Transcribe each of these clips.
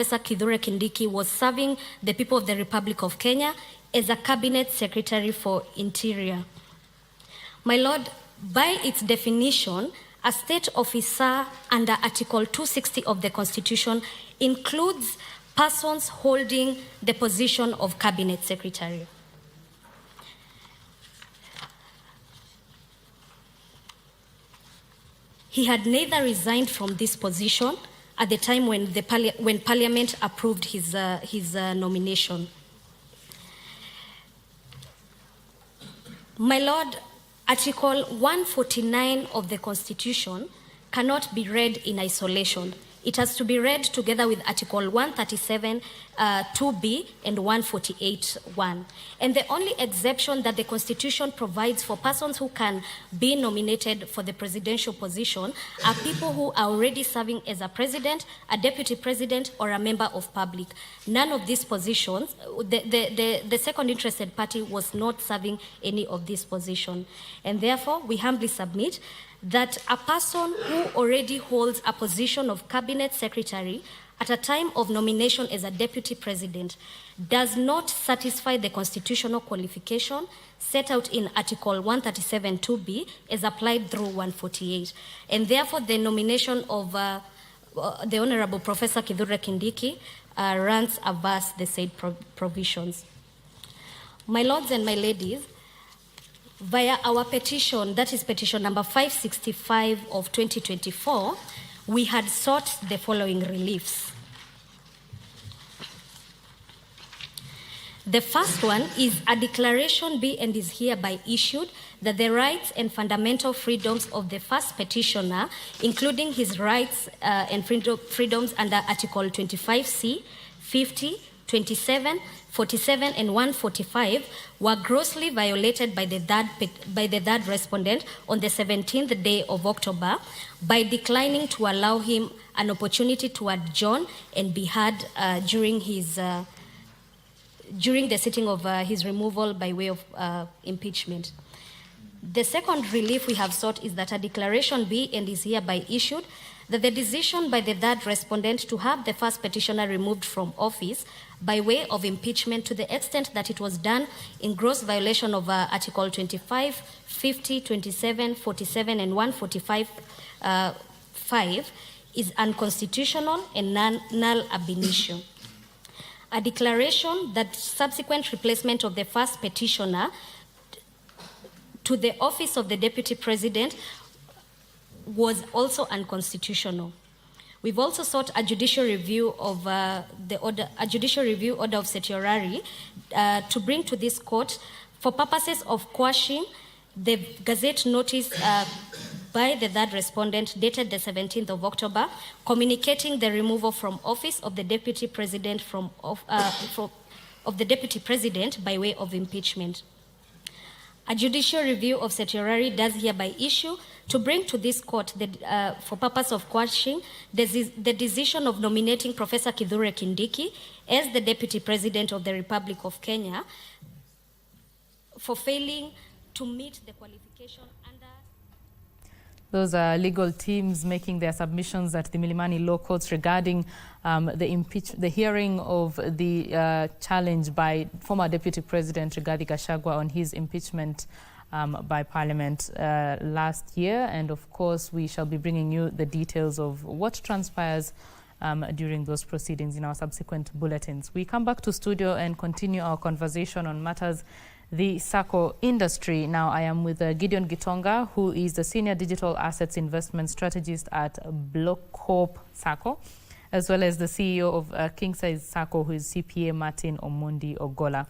Professor Kithure Kindiki was serving the people of the Republic of Kenya as a Cabinet Secretary for Interior. My Lord, by its definition, a state officer under Article 260 of the Constitution includes persons holding the position of Cabinet Secretary. He had neither resigned from this position at the time when Parliament approved his nomination. My Lord, Article 149 of the Constitution cannot be read in isolation. It has to be read together with Article 137 2B and 148 1. And the only exception that the Constitution provides for persons who can be nominated for the presidential position are people who are already serving as a president, a deputy president, or a member of public. None of these positions, the second interested party was not serving any of these positions. And therefore, we humbly submit that a person who already holds a position of Cabinet Secretary at a time of nomination as a Deputy President does not satisfy the constitutional qualification set out in Article 137 2B as applied through 148. And therefore, the nomination of the Honorable Professor Kithure Kindiki runs averse the said provisions. My lords and my ladies, via our petition, that is petition number 565 of 2024, we had sought the following reliefs. The first one is a declaration be and is hereby issued that the rights and fundamental freedoms of the first petitioner, including his rights and freedoms under Article 25C, 50, 27, 47 and 145 were grossly violated by the third respondent on the 17th day of October by declining to allow him an opportunity to adjourn and be heard during the sitting of his removal by way of impeachment. The second relief we have sought is that a declaration be and is hereby issued that the decision by the third respondent to have the first petitioner removed from office by way of impeachment, to the extent that it was done in gross violation of Article 25, 50, 27, 47, and 145 5, is unconstitutional and null ab initio. A declaration that subsequent replacement of the first petitioner to the office of the Deputy President was also unconstitutional. We've also sought a judicial review of order of certiorari to bring to this court for purposes of quashing the Gazette notice by the third respondent dated the 17th of October, communicating the removal from office of the Deputy President of the Deputy President by way of impeachment. A judicial review of certiorari does hereby issue to bring to this court for purpose of quashing the decision of nominating Professor Kithure Kindiki as the Deputy President of the Republic of Kenya for failing to meet the qualification under... Those are legal teams making their submissions at the Milimani Law Courts regarding the hearing of the challenge by former Deputy President Rigathi Gachagua on his impeachment by Parliament last year. And of course, we shall be bringing you the details of what transpires during those proceedings in our subsequent bulletins. We come back to studio and continue our conversation on matters the SACCO industry. Now I am with Gideon Gitonga, who is the Senior Digital Assets Investment Strategist at Blockcorp SACCO, as well as the CEO of Kingsize SACCO, who is CPA Martin Omondi Ogola.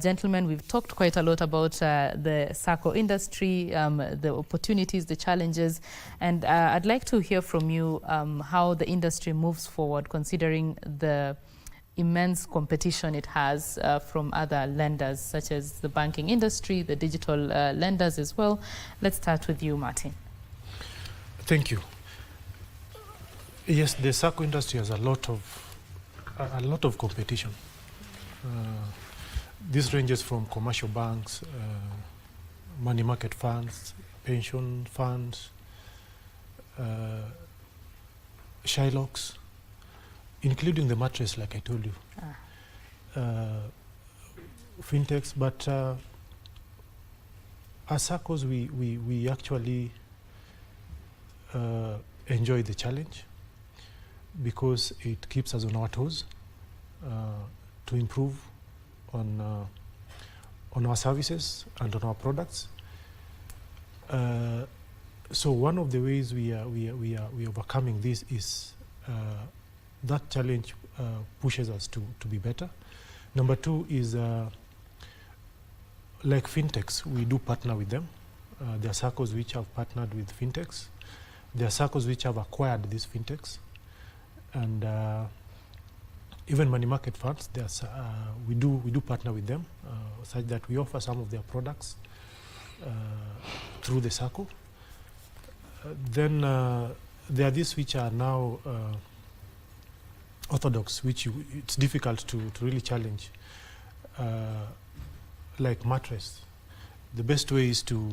Gentlemen, we've talked quite a lot about the SACCO industry, the opportunities, the challenges, and I'd like to hear from you how the industry moves forward, considering the immense competition it has from other lenders, such as the banking industry, the digital lenders as well. Let's start with you, Martin. Thank you. Yes, the SACCO industry has a lot of competition. This ranges from commercial banks, money market funds, pension funds, Shylocks, including the mattress, like I told you. Fintechs, but as SACCOs, we actually enjoy the challenge because it keeps us on our toes to improve on our services and on our products. So one of the ways we are overcoming this is that challenge pushes us to be better. Number two is like fintechs, we do partner with them. There are SACCOs which have partnered with fintechs. There are SACCOs which have acquired these fintechs. And even money market funds, we do partner with them such that we offer some of their products through the SACCO. Then there are these which are now orthodox, which it's difficult to really challenge, like mattress. The best way is to,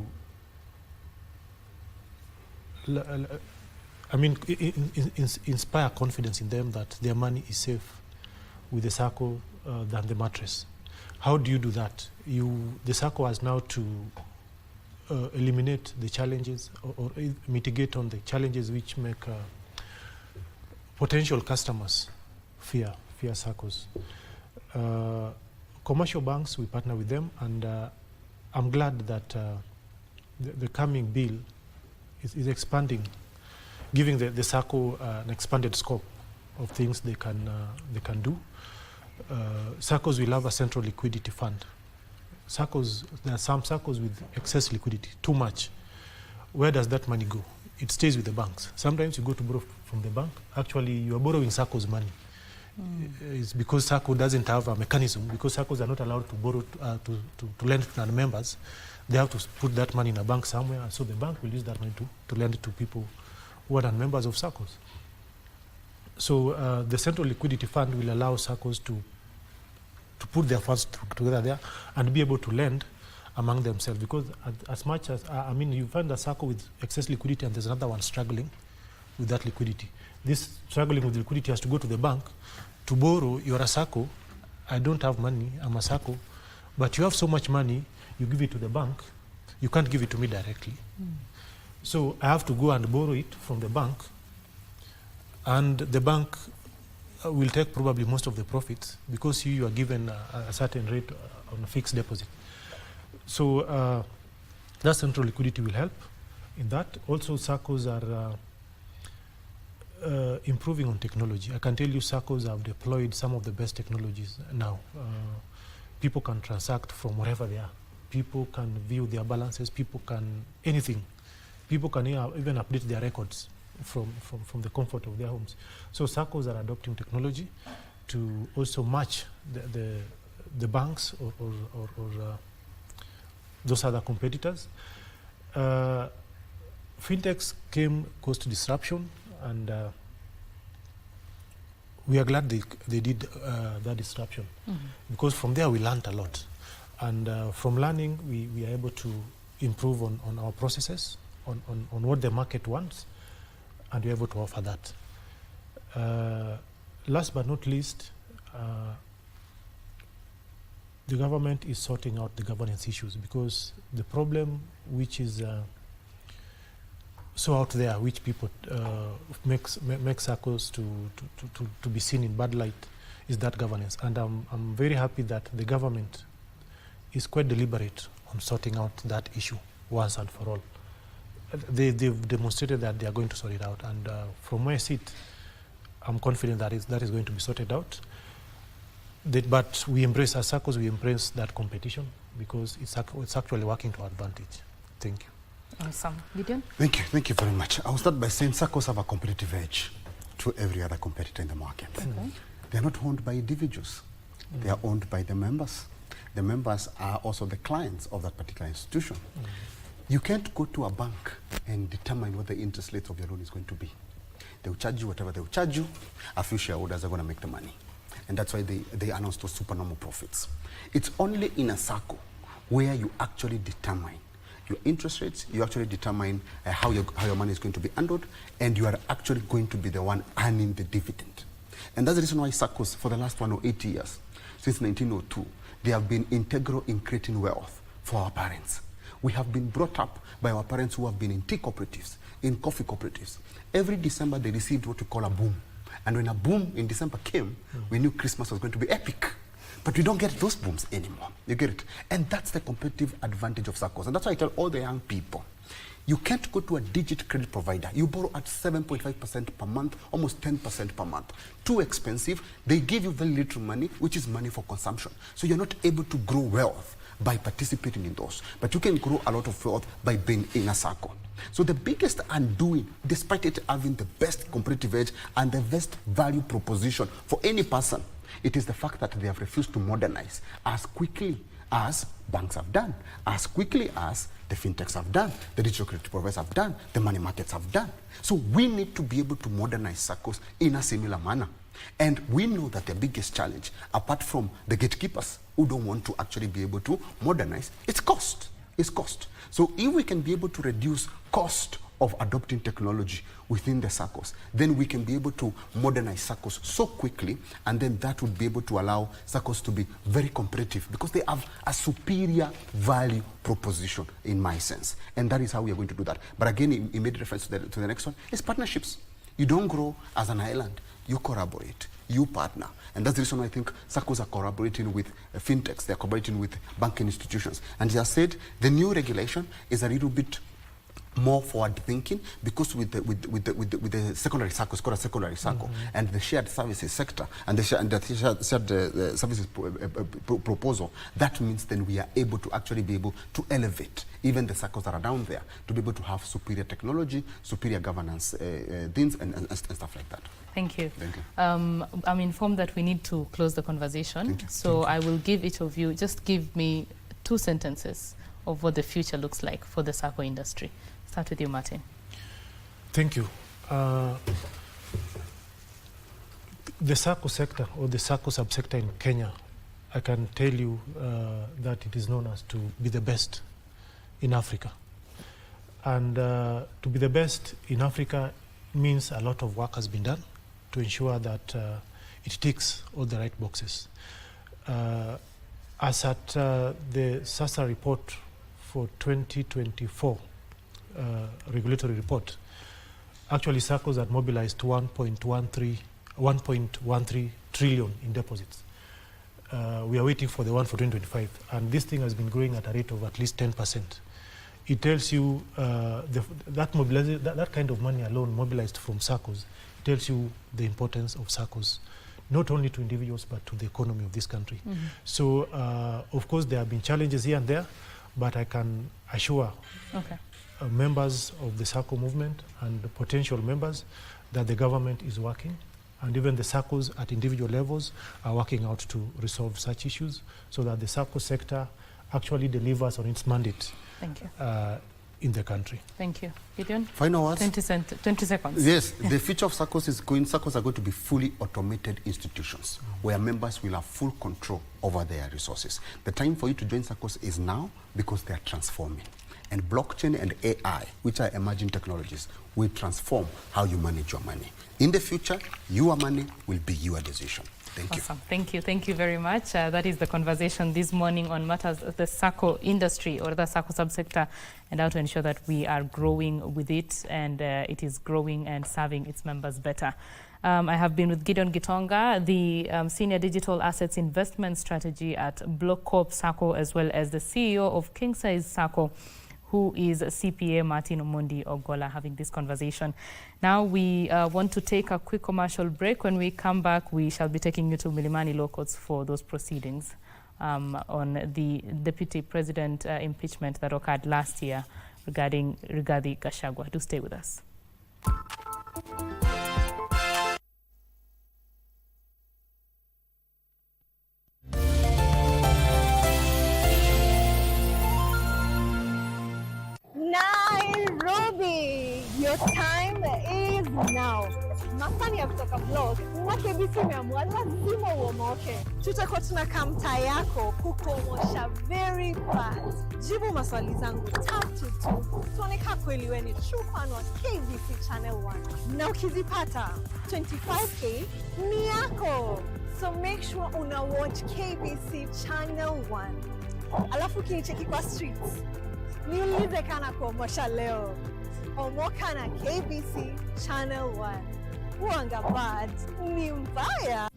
inspire confidence in them that their money is safe with the SACCO than the mattress. How do you do that? The SACCO has now to eliminate the challenges or mitigate on the challenges which make potential customers fear SACCOs. Commercial banks, we partner with them, and I'm glad that the coming bill is expanding, giving the SACCO an expanded scope of things they can do. SACCOs will have a central liquidity fund. There are some SACCOs with excess liquidity, too much. Where does that money go? It stays with the banks. Sometimes you go to borrow from the bank. Actually, you are borrowing SACCOs money. It's because SACCO doesn't have a mechanism, because SACCOs are not allowed to borrow to lend to their members. They have to put that money in a bank somewhere, so the bank will use that money to lend it to people who are members of SACCOs. So the central liquidity fund will allow SACCOs to put their funds together there and be able to lend among themselves, because as much as, you find a SACCO with excess liquidity and there's another one struggling with that liquidity. This struggling with liquidity has to go to the bank to borrow. You're a SACCO, I don't have money, I'm a SACCO, but you have so much money, you give it to the bank, you can't give it to me directly. So I have to go and borrow it from the bank, and the bank will take probably most of the profits because you are given a certain rate on a fixed deposit. So that central liquidity will help in that. Also, SACCOs are improving on technology. I can tell you SACCOs have deployed some of the best technologies now. People can transact from wherever they are. People can view their balances. People can anything. People can even update their records from the comfort of their homes. So SACCOs are adopting technology to also match the banks or those other competitors. Fintechs came close to disruption, and we are glad they did that disruption, because from there we learned a lot. And from learning, we are able to improve on our processes, on what the market wants, and we're able to offer that. Last but not least, the government is sorting out the governance issues, because the problem which is so out there, which people make SACCOs to be seen in bad light, is that governance. And I'm very happy that the government is quite deliberate on sorting out that issue once and for all. They've demonstrated that they are going to sort it out, and from where I sit, I'm confident that is going to be sorted out. But we embrace, as SACCOs, we embrace that competition, because it's actually working to our advantage. Thank you. Awesome. Gideon? Thank you very much. I'll start by saying SACCOs have a competitive edge to every other competitor in the market. Okay. They are not owned by individuals. They are owned by the members. The members are also the clients of that particular institution. You can't go to a bank and determine what the interest rate of your loan is going to be. They will charge you whatever they will charge you. A few shareholders are going to make the money. And that's why they announce those supernormal profits. It's only in a SACCO where you actually determine your interest rates, you actually determine how your money is going to be handled, and you are actually going to be the one earning the dividend. And that's the reason why SACCOs, for the last 180 years, since 1902, they have been integral in creating wealth for our parents. We have been brought up by our parents who have been in tea cooperatives, in coffee cooperatives. Every December, they received what we call a boom. And when a boom in December came, we knew Christmas was going to be epic. But we don't get those booms anymore. You get it? And that's the competitive advantage of SACCOs. And that's why I tell all the young people, you can't go to a digit credit provider. You borrow at 7.5% per month, almost 10% per month. Too expensive. They give you very little money, which is money for consumption. So you're not able to grow wealth by participating in those. But you can grow a lot of wealth by being in a SACCO. So the biggest undoing, despite it having the best competitive edge and the best value proposition for any person, it is the fact that they have refused to modernize as quickly as banks have done, as quickly as the fintechs have done, the digital credit providers have done, the money markets have done. So we need to be able to modernize SACCOs in a similar manner. And we know that the biggest challenge, apart from the gatekeepers who don't want to actually be able to modernize, it's cost. It's cost. So if we can be able to reduce cost of adopting technology within the SACCOs, then we can be able to modernize SACCOs so quickly, and then that would be able to allow SACCOs to be very competitive because they have a superior value proposition in my sense. And that is how we are going to do that. But again, he made reference to the next one, is partnerships. You don't grow as an island. You collaborate. You partner. And that's the reason why I think SACCOs are collaborating with fintechs. They're collaborating with banking institutions. And he has said the new regulation is a little bit more forward thinking because with the secondary SACCO, it's called a secondary SACCO, and the shared services sector and the shared services proposal, that means then we are able to actually be able to elevate even the SACCOs that are down there to be able to have superior technology, superior governance things and stuff like that. Thank you. Thank you. I'm informed that we need to close the conversation. So I will give each of you, just give me 2 sentences of what the future looks like for the SACCO industry. Start with you, Martin. Thank you. The SACCO sector or the SACCO subsector in Kenya, I can tell you that it is known as to be the best in Africa. And to be the best in Africa means a lot of work has been done to ensure that it ticks all the right boxes. As at the SASA report for 2024, regulatory report, actually SACCOs had mobilized 1.13 trillion in deposits. We are waiting for the one for 2025, and this thing has been growing at a rate of at least 10%. It tells you that kind of money alone mobilized from SACCOs tells you the importance of SACCOs, not only to individuals but to the economy of this country. So, of course, there have been challenges here and there, but I can assure members of the SACCO movement and the potential members that the government is working, and even the SACCOs at individual levels are working out to resolve such issues so that the SACCO sector actually delivers on its mandate. Thank you. In the country. Thank you. Gideon? Final words? 20 seconds. Yes, the future of SACCOs SACCOs are going to be fully automated institutions where members will have full control over their resources. The time for you to join SACCOs is now because they are transforming. And blockchain and AI, which are emerging technologies, will transform how you manage your money. In the future, your money will be your decision. Thank you. Awesome. Thank you. Thank you very much. That is the conversation this morning on matters of the SACCO industry or the SACCO subsector and how to ensure that we are growing with it and it is growing and serving its members better. I have been with Gideon Gitonga, the Senior Digital Assets Investment Strategy at Block Corp SACCO, as well as the CEO of King Size SACCO, who is CPA Martin Omondi Ogola, having this conversation. Now we want to take a quick commercial break. When we come back, we shall be taking you to Milimani Law Courts for those proceedings on the Deputy President impeachment that occurred last year regarding Rigathi Gachagua. Do stay with us. Nairobi, your time is now. Masani ya kutoka blog na KBC imeamua lazima uomoke. Tutakuwa tunakaa mtaa yako kukuomosha very fast. Jibu maswali zangu 3 tu. Tuone kama kweli wewe ni true fan wa KBC Channel 1. Na ukizipata 25k ni yako. So make sure una watch KBC Channel 1. Alafu ukinicheki kwa streets, niulize kana kuomosha leo. Omoka na KBC Channel 1. Wanga bad ni mbaya.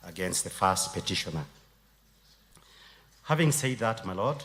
Against the first petitioner. Having said that, my Lord,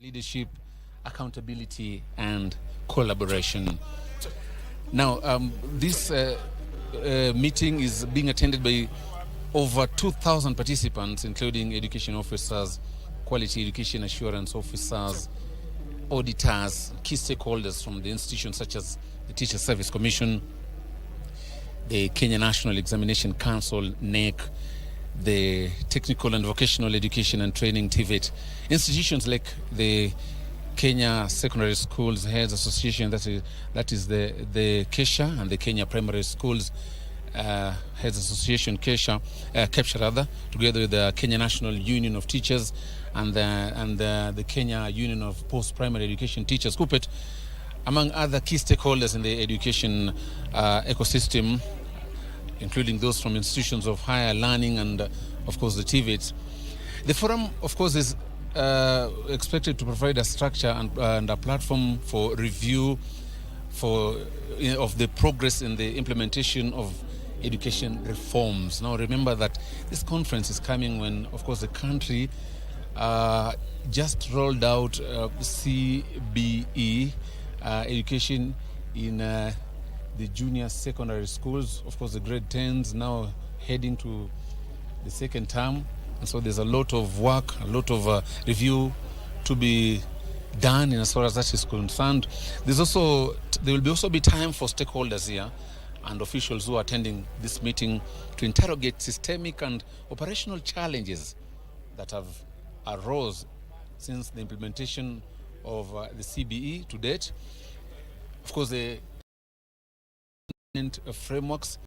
leadership, accountability, and collaboration. Now, this meeting is being attended by over 2,000 participants, including education officers, quality education assurance officers, auditors, key stakeholders from the institutions such as the Teacher Service Commission, the Kenya National Examination Council, NEC, the Technical and Vocational Education and Training, TVET, institutions like the Kenya Secondary Schools Heads Association, that is the KESHA, and the Kenya Primary Schools Heads Association, KEPSHA rather, together with the Kenya National Union of Teachers and the Kenya Union of Post-Primary Education Teachers, KUPET, among other key stakeholders in the education ecosystem, including those from institutions of higher learning and, of course, the TVETs. The forum, of course, is expected to provide a structure and a platform for review of the progress in the implementation of education reforms. Now, remember that this conference is coming when, of course, the country just rolled out CBE education in the junior secondary schools. Of course, the grade 10s now heading to the second term, and so there's a lot of work, a lot of review to be done in as far as that is concerned. There will also be time for stakeholders here and officials who are attending this meeting to interrogate systemic and operational challenges that have arose since the implementation of the CBE to date. Of course, the frameworks